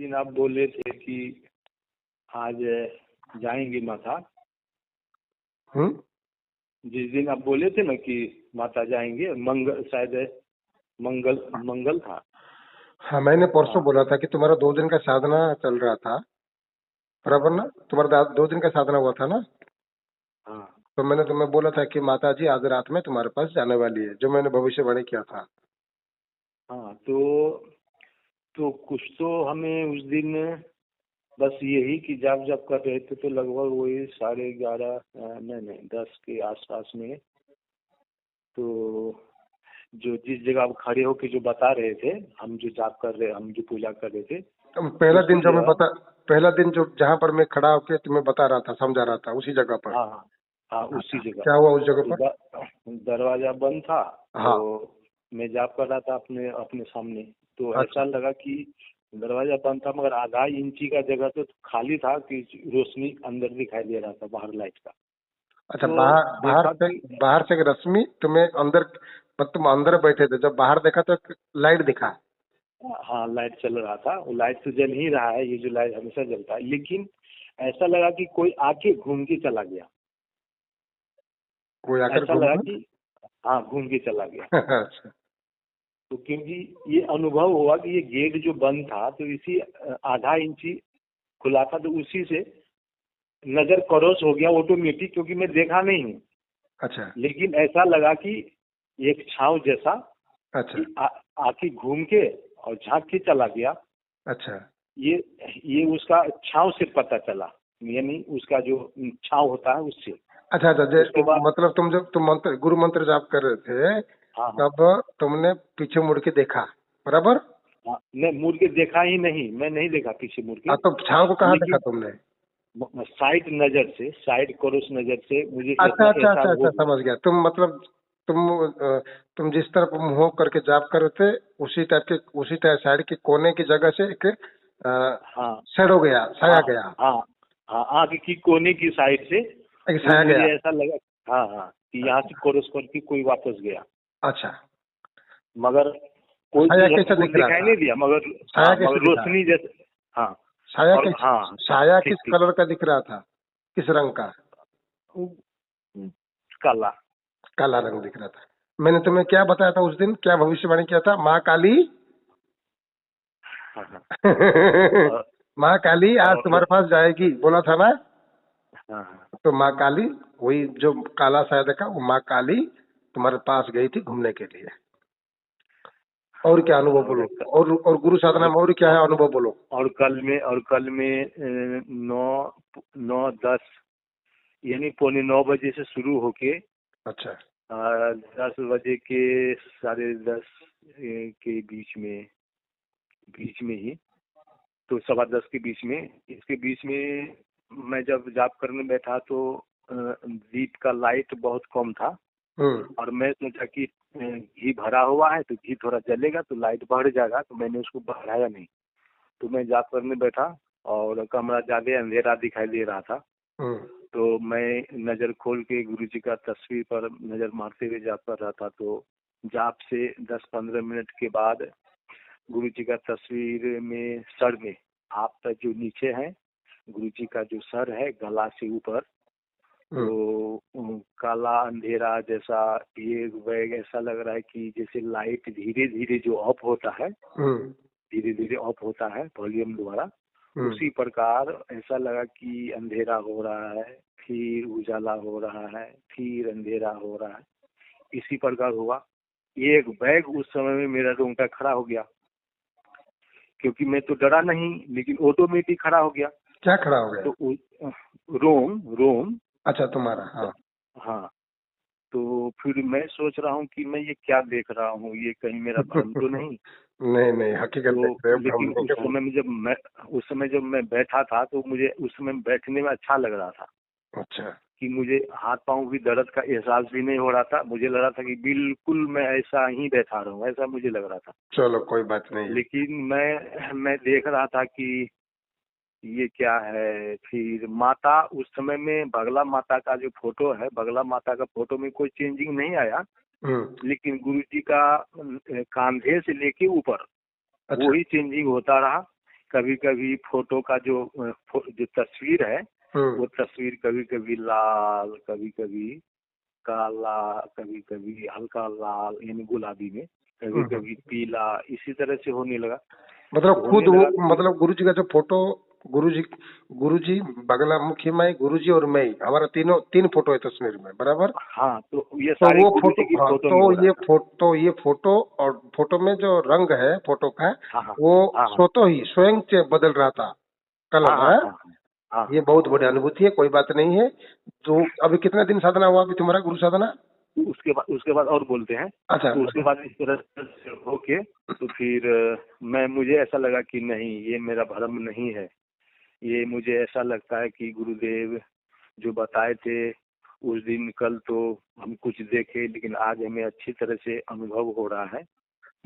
दिन आप बोले थे कि आज जाएंगे माता, जिस दिन आप बोले थे ना कि माता जाएंगे, मंगल शायद मंगल मंगल था। हाँ, मैंने परसों हाँ बोला था कि तुम्हारा 2 दिन का साधना चल रहा था, बराबर ना? तुम्हारा 2 दिन का साधना हुआ था ना? हाँ तो मैंने तुम्हें बोला था कि माता जी आज रात में तुम्हारे पास जाने वाली है, जो मैंने भविष्यवाणी किया था। हाँ। तो कुछ तो हमें उस दिन बस यही कि जब जब कर रहे थे तो लगभग वही 11:30 नहीं 10 के आसपास में। तो जो जिस जगह आप खड़े होके जो बता रहे थे, हम जो जाप कर रहे, हम जो पूजा कर रहे थे, तो उसी जगह। पहला दिन जो जहाँ पर मैं खड़ा होके तुम्हें बता रहा था, समझा रहा था, उसी जगह पर। हाँ हाँ हाँ, उसी अच्छा, जगह। क्या हुआ उस जगह तो पर? दरवाजा बंद था। तो हाँ। मैं जाप कर रहा था अपने अपने सामने। तो अच्छा ऐसा लगा कि दरवाजा बंद था, मगर आधा इंची का जगह तो खाली था कि रोशनी अंदर दिखाई दे रहा था, बाहर लाइट का। अच्छा, तो बाहर बाहर देखा से कि बाहर से एक रश्मि तुम्हें अंदर, मतलब तुम अंदर बैठे थे, जब बाहर देखा तो एक लाइट दिखा। हाँ लाइट चल रहा था। वो लाइट तो जल ही रहा है, ये जो लाइट हमेशा जलता है, लेकिन ऐसा लगा कि कोई आके घूम के चला गया। कोई आकर ऐसा घूम लगा के। कि हाँ घूम के चला गया। अच्छा। तो क्योंकि ये अनुभव हुआ कि ये गेट जो बंद था तो इसी आधा इंची खुला था, तो उसी से नजर क्रॉस हो गया ऑटोमेटिक, क्योंकि मैं देखा नहीं हूँ। अच्छा। लेकिन ऐसा लगा कि एक छांव जैसा अच्छा। कि आके घूम के और झांक के चला गया। अच्छा। ये उसका छांव से पता चला, यानी उसका जो छांव होता है उससे। अच्छा। अच्छा, उसके बाद मतलब तुम जब तुम मंत्र, गुरु मंत्र जाप कर रहे थे, हाँ हाँ तब तुमने पीछे मुड़ के देखा, बराबर? हाँ, मैं मुड़ के देखा ही नहीं, मैं नहीं देखा पीछे मुड़ के। तो छाव को कहाँ देखा लेकिन तुमने? साइड नजर से, साइड क्रॉस नजर से मुझे अच्छा अच्छा अच्छा एहसास अच्छा, हो गया। समझ गया। तुम मतलब तुम जिस तरफ मुंह करके जाप कर रहे थे, उसी टाइप साइड के कोने की जगह से एक हाँ शेड हो गया, हाँ साया गया। हाँ हाँ, आगे की कोने की साइड से एक वो साया मुझे गया। ऐसा लगा। हाँ हाँ, कि यहाँ से क्रॉस करके कोई वापस गया, अच्छा, मगर तो कोई साया चीज कैसा हमको दिख रहा दिखाई था? नहीं दिया, मगर साया हाँ कैसे मगर दिखा? रोशनी जैसे। हाँ साया और कैसे? हाँ हाँ, साया ठीक किस ठीक। कलर का दिख रहा था? किस रंग का? वो, काला। काला रंग दिख रहा था। मैंने तुम्हें क्या बताया था उस दिन, क्या भविष्यवाणी किया था? माँ काली। हाँ हाँ और, माँ काली आज और तुम्हारे पास जाएगी, बोला था ना? हाँ हाँ तो माँ काली, वही जो काला शायद देखा, वो माँ काली तुम्हारे पास गई थी घूमने के लिए। और क्या अनुभव बोलो? और गुरु साधना और में और क्या है अनुभव बोलो? और कल में 9:10 यानी 8:45 से शुरू होके अच्छा। 10 बजे के 10:30 के बीच में ही, तो 10:15 के बीच में, इसके बीच में मैं जब जाप करने बैठा तो दीप का लाइट बहुत कम था। और मैं सोचा कि घी भरा हुआ है तो घी थोड़ा जलेगा तो लाइट बढ़ जाएगा, तो मैंने उसको बढ़ाया नहीं। तो मैं जाप करने बैठा और कमरा ज्यादा अंधेरा दिखाई दे रहा था। तो मैं नजर खोल के गुरु जी का तस्वीर पर नजर मारते हुए जाप कर रहा था। तो जाप से 10-15 मिनट के बाद गुरु जी का तस्वीर में सर में, आप तक जो नीचे है, गुरु जी का जो सर है गला से ऊपर, तो काला अंधेरा जैसा ये बैग, ऐसा लग रहा है कि जैसे लाइट धीरे धीरे जो ऑफ होता है, धीरे धीरे ऑफ होता है वॉल्यूम द्वारा, उसी प्रकार ऐसा लगा कि अंधेरा हो रहा है, फिर उजाला हो रहा है, फिर अंधेरा हो रहा है, इसी प्रकार हुआ। एक बैग उस समय में मेरा रोंगटा खड़ा हो गया, क्योंकि मैं तो डरा नहीं, लेकिन ऑटोमेटिक खड़ा हो गया। क्या खड़ा हो गया? तो रोम रोम अच्छा, तुम्हारा। हाँ। हाँ। तो फिर मैं सोच रहा हूँ कि मैं ये क्या देख रहा हूँ, ये कहीं मेरा भ्रम तो नहीं। नहीं नहीं, हकीकत तो देख रहे हो, भ्रम लेकिन नहीं करना। उस समय जब मैं बैठा था तो मुझे उस समय बैठने में अच्छा लग रहा था, अच्छा। कि मुझे हाथ पांव भी दर्द का एहसास भी नहीं हो रहा था। मुझे लग रहा था कि बिल्कुल मैं ऐसा ही बैठा रहूं, ऐसा मुझे लग रहा था। चलो, कोई बात नहीं है। लेकिन मैं देख रहा था कि ये क्या है। फिर माता, उस समय में बगला माता का जो फोटो है, बगला माता का फोटो में कोई चेंजिंग नहीं आया, लेकिन गुरु जी का कांधे से लेके ऊपर अच्छा। वही चेंजिंग होता रहा। कभी कभी फोटो का जो जो तस्वीर है वो तस्वीर कभी कभी लाल, कभी कभी काला, कभी कभी हल्का लाल यानी गुलाबी में, कभी कभी पीला, इसी तरह से होने लगा। मतलब खुद वो मतलब गुरुजी का जो फोटो, गुरुजी बगला मुखी माई, गुरुजी और मैं, हमारा तीन फोटो है तस्वीर में, बराबर। हाँ, तो ये सारे गुरुजी की फोटो में हो रहा था। ये फोटो और फोटो में जो रंग है फोटो का, हाँ, वो स्वतः ही स्वयं से बदल रहा था कलर है। ये बहुत बड़ी अनुभूति है, कोई बात नहीं है। तो अभी कितना दिन साधना हुआ अभी तुम्हारा गुरु साधना? उसके बाद और बोलते हैं। अच्छा। तो उसके बाद इस तरह से होके तो फिर मुझे ऐसा लगा कि नहीं, ये मेरा भ्रम नहीं है। ये मुझे ऐसा लगता है कि गुरुदेव जो बताए थे उस दिन, कल तो हम कुछ देखे, लेकिन आज हमें अच्छी तरह से अनुभव हो रहा है।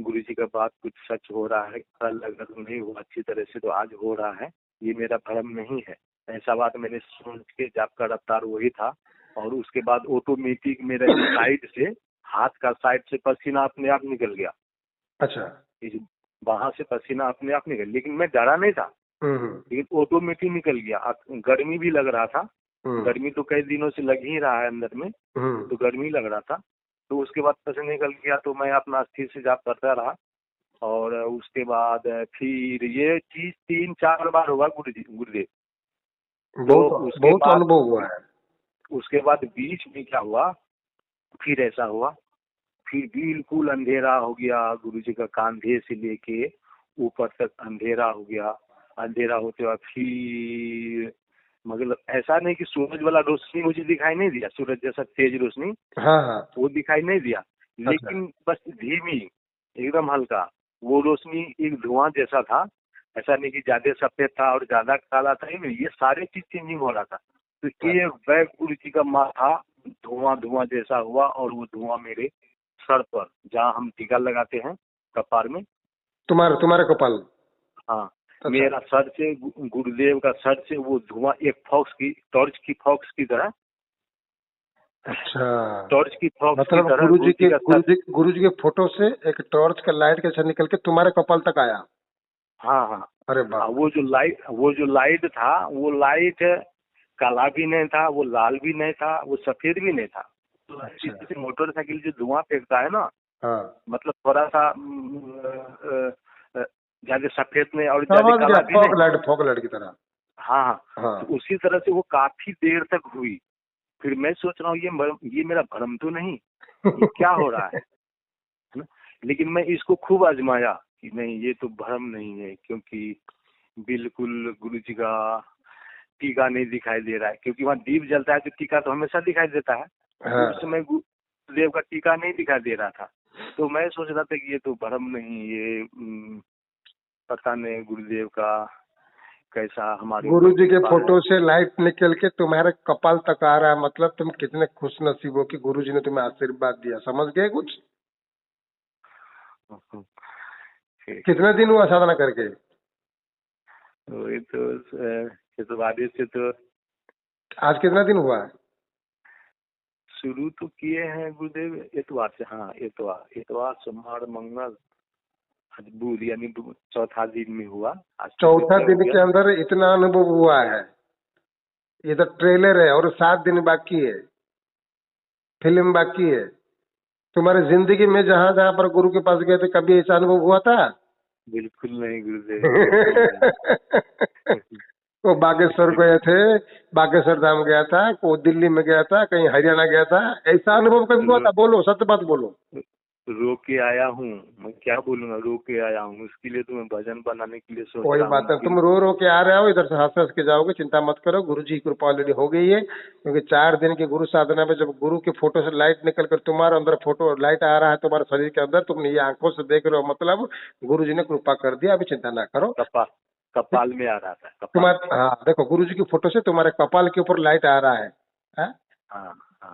गुरुजी का बात कुछ सच हो रहा है। कल अगर नहीं हुआ अच्छी तरह से तो आज हो रहा है। ये मेरा भ्रम नहीं है। ऐसा बात मैंने सोच के, जाप का रफ्तार वही था। और उसके बाद ऑटोमेटिक मेरा साइड से, हाथ का साइड से पसीना अपने आप निकल गया। अच्छा। वहां से पसीना अपने आप निकल, लेकिन मैं डरा नहीं था, लेकिन ऑटोमेटिक निकल गया। गर्मी भी लग रहा था। गर्मी तो कई दिनों से लग ही रहा है अंदर में, तो गर्मी लग रहा था। तो उसके बाद पसीना निकल गया, तो मैं अपना स्थिर से जाप करता रहा। और उसके बाद फिर ये चीज 3-4 बार हुआ गुरुदेव। बहुत अनुभव हुआ है। उसके बाद बीच में क्या हुआ, फिर ऐसा हुआ, फिर बिल्कुल अंधेरा हो गया। गुरुजी का कांधे से लेके ऊपर तक अंधेरा हो गया। अंधेरा होते हुआ फिर मतलब ऐसा नहीं कि सूरज वाला रोशनी मुझे दिखाई नहीं दिया, सूरज जैसा तेज रोशनी, वो दिखाई नहीं दिया। लेकिन बस धीमी, एकदम हल्का वो रोशनी, एक धुआं जैसा था। ऐसा नहीं कि ज्यादा सफेद था और ज्यादा काला था, ये सारे चीज चेंजिंग हो रहा था। तो ये वह गुरुजी का माथा धुआं जैसा हुआ, और वो धुआं मेरे सर पर, जहाँ हम टीका लगाते हैं कपार में, तुम्हारे कपाल। हाँ। अच्छा। मेरा सर से, गुरुदेव का सर से वो धुआं एक टॉर्च की फॉक्स की तरह। अच्छा। टॉर्च की फॉक्स मतलब की तरह गुरुजी के फोटो से एक टॉर्च का लाइट के साथ निकल के तुम्हारे कपाल तक आया। हाँ। अरे बाप। वो जो लाइट था, वो लाइट काला भी नहीं था, वो लाल भी नहीं था, वो सफेद भी नहीं था। अच्छा। मोटरसाइकिल जो धुआं फेंकता है ना, मतलब थोड़ा सा ज्यादा सफेद में और ज्यादा काला भी नहीं, फॉग लाइट की तरह। हाँ। तो उसी तरह से वो काफी देर तक हुई। फिर मैं सोच रहा हूँ ये मेरा भ्रम तो नहीं, ये क्या हो रहा है ना? लेकिन मैं इसको खूब आजमाया कि नहीं, ये तो भ्रम नहीं है, क्योंकि बिल्कुल गुरुजी का टीका नहीं दिखाई दे रहा है। क्योंकि वहाँ दीप जलता है तो टीका तो हमेशा दिखाई देता है। उस समय गुरुदेव का टीका नहीं दिखाई दे रहा था। तो मैं सोच रहा था कि ये तो भ्रम नहीं, ये पता नहीं गुरुदेव का कैसा हमारे गुरुजी के फोटो से लाइट निकल के तुम्हारे कपाल तक आ रहा है। मतलब तुम कितने खुश नसीब हो कि गुरुजी ने तुम्हें आशीर्वाद दिया। समझ गए कुछ? कितने दिन हुआ साधना करके? तो बारिश से तो आज कितना दिन हुआ? शुरू तो किए हैं गुरुदेव इतवार से। हाँ, इतवार सोमवार मंगल आज बुध, यानी चौथा दिन में हुआ। चौथा दिन के अंदर इतना अनुभव हुआ है। ये तो ट्रेलर है और 7 दिन बाकी है, फिल्म बाकी है। तुम्हारी जिंदगी में जहाँ जहाँ पर गुरु के पास गए थे, कभी ऐसा अनुभव हुआ था? बिल्कुल नहीं गुरुदेव। वो बागेश्वर गए थे, बागेश्वर धाम गया था, को दिल्ली में गया था, कहीं हरियाणा गया था। ऐसा अनुभव कभी हुआ था? बोलो, सत्य बात बोलो। रो के आया हूँ, मैं क्या बोलूंगा, रो के आया हूँ। उसके लिए तो मैं भजन बनाने के लिए सोच कोई रहा हूँ। बात नहीं, तुम रो के आ रहे हो, इधर से हंस के जाओगे, चिंता मत करो। गुरु जी की कृपा ऑलरेडी हो गई है। क्योंकि 4 दिन की गुरु साधना में जब गुरु के फोटो से लाइट निकल कर तुम्हारे अंदर फोटो लाइट आ रहा है तुम्हारे शरीर के अंदर, तुम ये आंखों से देख रहे हो, मतलब गुरु जी ने कृपा कर दिया। अभी चिंता ना करो। कपाल में आ रहा था तुम्हारे, हाँ देखो, गुरु जी की फोटो से तुम्हारे कपाल के ऊपर लाइट आ रहा है।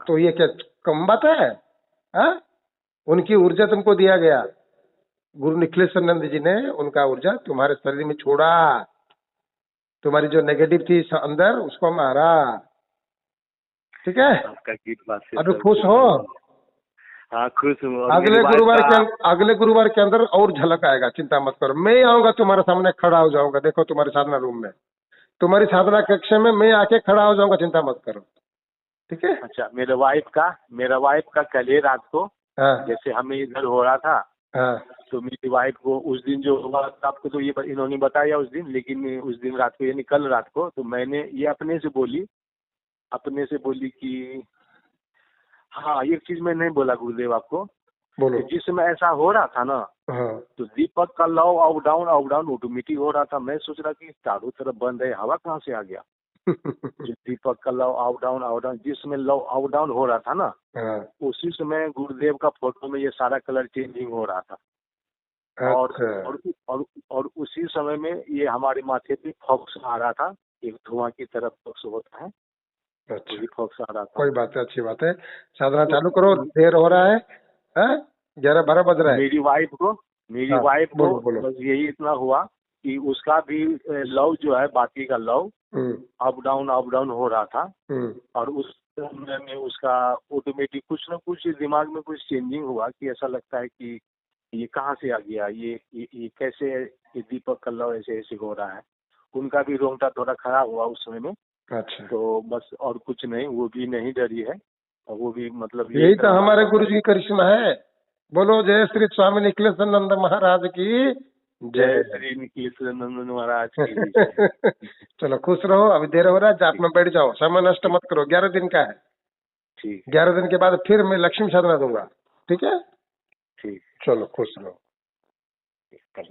तो ये क्या कम बात है? उनकी ऊर्जा तुमको दिया गया। गुरु निखिलेश्वरानंद जी ने उनका ऊर्जा तुम्हारे शरीर में छोड़ा। तुम्हारी जो नेगेटिव थी अंदर, उसको मारा। ठीक है? आपका गीत बात से अभी खुश हो? हाँ खुश हूँ। और अगले गुरुवार के अंदर और झलक आएगा, चिंता मत करो। मैं आऊंगा तुम्हारे सामने, खड़ा हो जाऊंगा, देखो तुम्हारी साधना रूम में, तुम्हारी साधना कक्ष में मैं आके खड़ा हो जाऊंगा, चिंता मत करो, ठीक है। अच्छा, मेरे वाइफ का कल ही रात को, हाँ जैसे हमें इधर हो रहा था, हाँ तो मेरी वाइफ को उस दिन जो हुआ था, आपको तो ये इन्होंने बताया उस दिन, लेकिन उस दिन रात को यानी कल रात को, तो मैंने ये अपने से बोली कि हाँ, एक चीज मैं नहीं बोला गुरुदेव आपको, बोलो। जिस समय ऐसा हो रहा था ना, हाँ तो दीपक का लव अप डाउन ऑटोमेटिक हो रहा था। मैं सोच रहा कि चारों तरफ बंद है, हवा कहाँ से आ गया। जो दीपक का लव अप डाउन, जिस समय लव अप डाउन हो रहा था ना, हाँ उसी समय गुरुदेव का फोटो में ये सारा कलर चेंजिंग हो रहा था। और अच्छा और और उसी समय में ये हमारे माथे पे फॉक्स आ रहा था, एक धुआं की तरफ फॉक्स होता है, अच्छा, वही फॉक्स आ रहा था। कोई बात है, अच्छी बात है। साधना चालू करो, देर हो रहा है, 11-12 बज रहा है। मेरी वाइफ हाँ, को बोलो। बस यही इतना हुआ कि उसका भी लव जो है, बाकी का लव अप डाउन हो रहा था। और उस समय में उसका ऑटोमेटिक कुछ ना कुछ दिमाग में कुछ चेंजिंग हुआ कि ऐसा लगता है कि ये कहाँ से आ गया, ये कैसे, ये दीपक का लव ऐसे ऐसे हो रहा है। उनका भी रोंगटा थोड़ा खड़ा हुआ उस समय में। अच्छा, तो बस और कुछ नहीं, वो भी नहीं डरी है, और वो भी मतलब यही तो हमारे गुरु जी की करिश्मा है। बोलो जय श्री स्वामी निखिलेशानंद महाराज की जय श्री निखिलेशानंद महाराज की। चलो खुश रहो, अभी देर हो रहा है, जाप में बैठ जाओ, समय नष्ट मत करो, 11 दिन का है। ठीक, 11 दिन के बाद फिर मैं लक्ष्मी साधना दूंगा, ठीक है। ठीक, चलो खुश रहो। कर